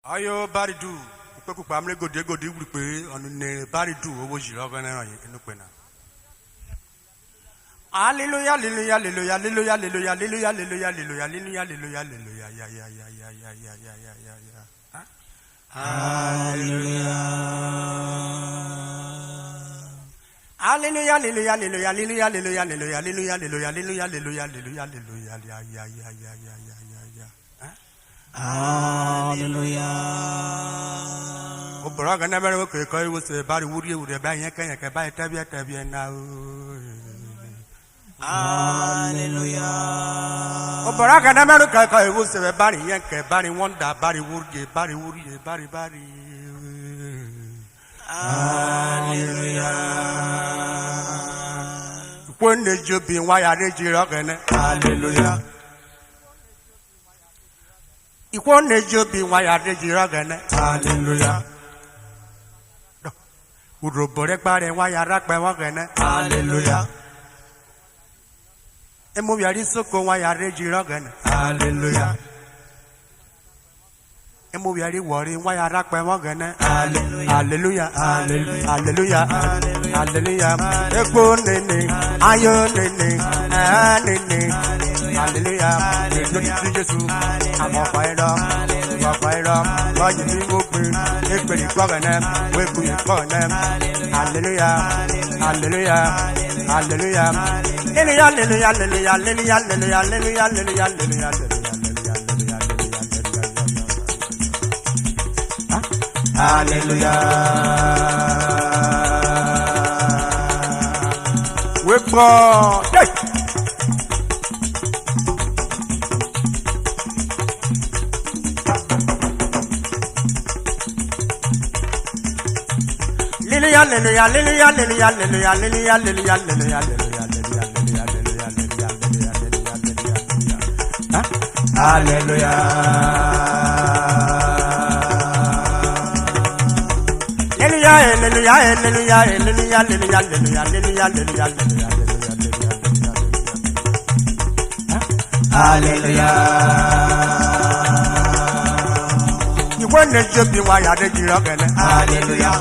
Ayo BARRIDOO, upeku pamle gode wuripe onu ne BARRIDOO owo jiro gana inu pe na. Hallelujah, hallelujah, hallelujah, hallelujah, hallelujah, hallelujah, hallelujah, hallelujah, hallelujah, hallelujah, ya. Hallelujah. Hallelujah, hallelujah, hallelujah, hallelujah, hallelujah, hallelujah, hallelujah, hallelujah, hallelujah, hallelujah, ya. Hallelujah. O braga na mere ko ko wo se bari wuri wuri ba yen kan kan ba tabia na o. Hallelujah. O braga na mere ko ko wo se bari yen kan bari wonder bari wuri bari. Hallelujah. When the jobi wa ya re jiro kan. Hallelujah. Ikwo na jobi wa ya re jiro kan. Hallelujah. Urobore pare wa ya ra pe won kan. Hallelujah. Emo ya ri soko wa ya re jiro kan. Hallelujah. Emo ya ri wori wa ya ra pe won kan. Hallelujah. Hallelujah. Hallelujah. Hallelujah. Hallelujah. Ekpo nene ayo nene nene. Hallelujah. Hallelujah. Jesus. Amo fire. Lord, you go pray. Ekperi kwagana. We ku kwagana. Hallelujah. Hallelujah. Hallelujah. Hallelujah. Hallelujah. Hallelujah. Hallelujah. Hallelujah. Hallelujah. Hallelujah. We go. Hallelujah, hallelujah, hallelujah, hallelujah, hallelujah, hallelujah, hallelujah, hallelujah, Hallelujah. Hallelujah. You want to jump in while you're the Hallelujah.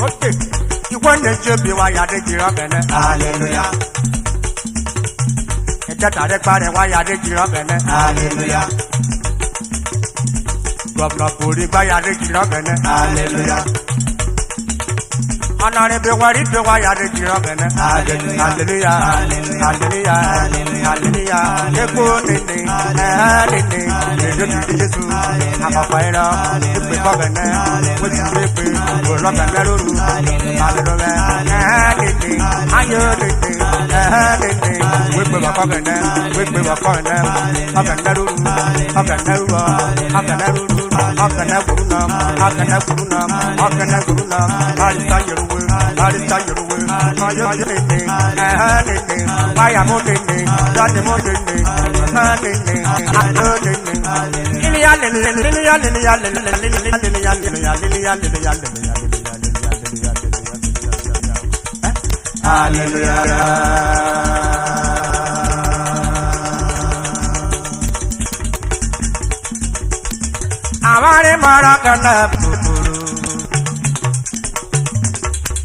okay. You want to jump in while you're the Hallelujah. That are party while you're the Hallelujah. Governor Puri by the Hallelujah. Honorable Warrior while you're the Hallelujah. Hallelujah. Hallelujah. Hallelujah. The good in Jesus. I'm a fire. The governor with the paper. We're not a little. Hallelujah. I heard it. We will a governor. We will a foreigner. I can never. I can never. I can never. I can never. I can never. I can never. I can never. I didn't tell you the way. I am on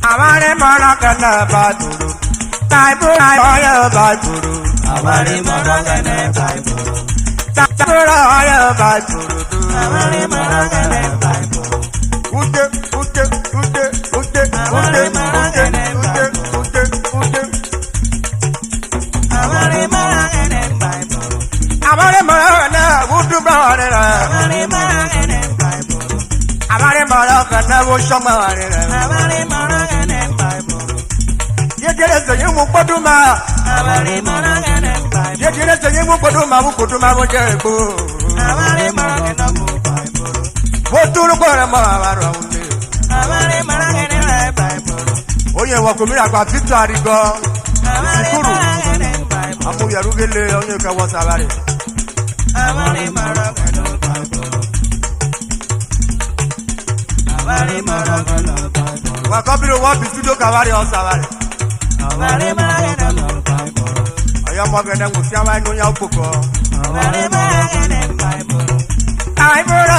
Amare Maragana Baduru, Taibura Baduru, Amare Maragana Baduru, Taibura Baduru, Amare Maragana Baduru, Ude, Amare Maragana Amare Maragana Baduru, Amare Maragana, Udu Brother, Amare Maragana Baduru, Amare Maragana, Woshamare, Amare Maragana Baduru. Yegereza yemu koduma Amare Maragana Baduru, Yegereza yemu koduma ukuduma mojeko Amare Maragana Baduru, Woturu kwa mawaro unde Amare Maragana Baduru, Oye wakumira kwa victory go Amare Maragana Baduru, Amu yarugele onye ka wasabare Amare Maragana Baduru, Amare Maragana Baduru, Wakabiro wa bisudo kawari osabare Amare Maragana Baduru, Aya magana ngusia wa no ya ukoko Amare Maragana Baduru, Taibura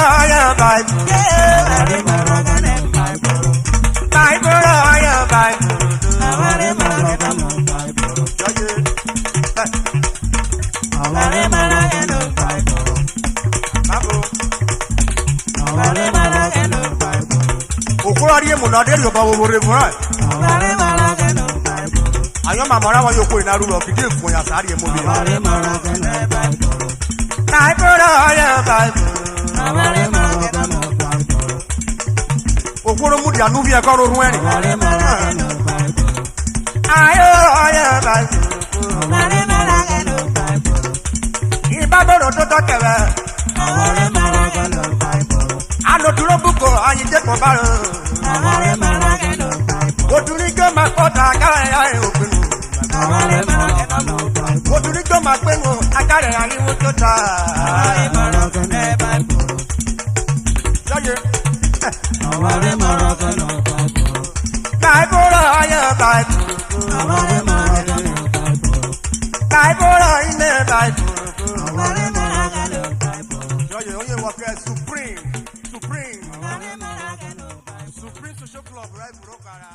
Okoro ri mu na de yo ba wo re fun. Ayo mama ra wa yo ko ina ru lo kide fun ya sari e mo bi. Okoro ya ba. Okoro mu dia nu bi e ko ro run erin. Ayo ya ba. Ibadoro to to kere. Alo duro buko ayin je ko baro. Oduri go ma kota akara ya opinu. Oduri go ma penu akara ya ni wo to ta. Yaye. Bible ayo Bible. Bible ine Bible. Yaye oye wo ke supreme. Supreme Social Club right bro kara.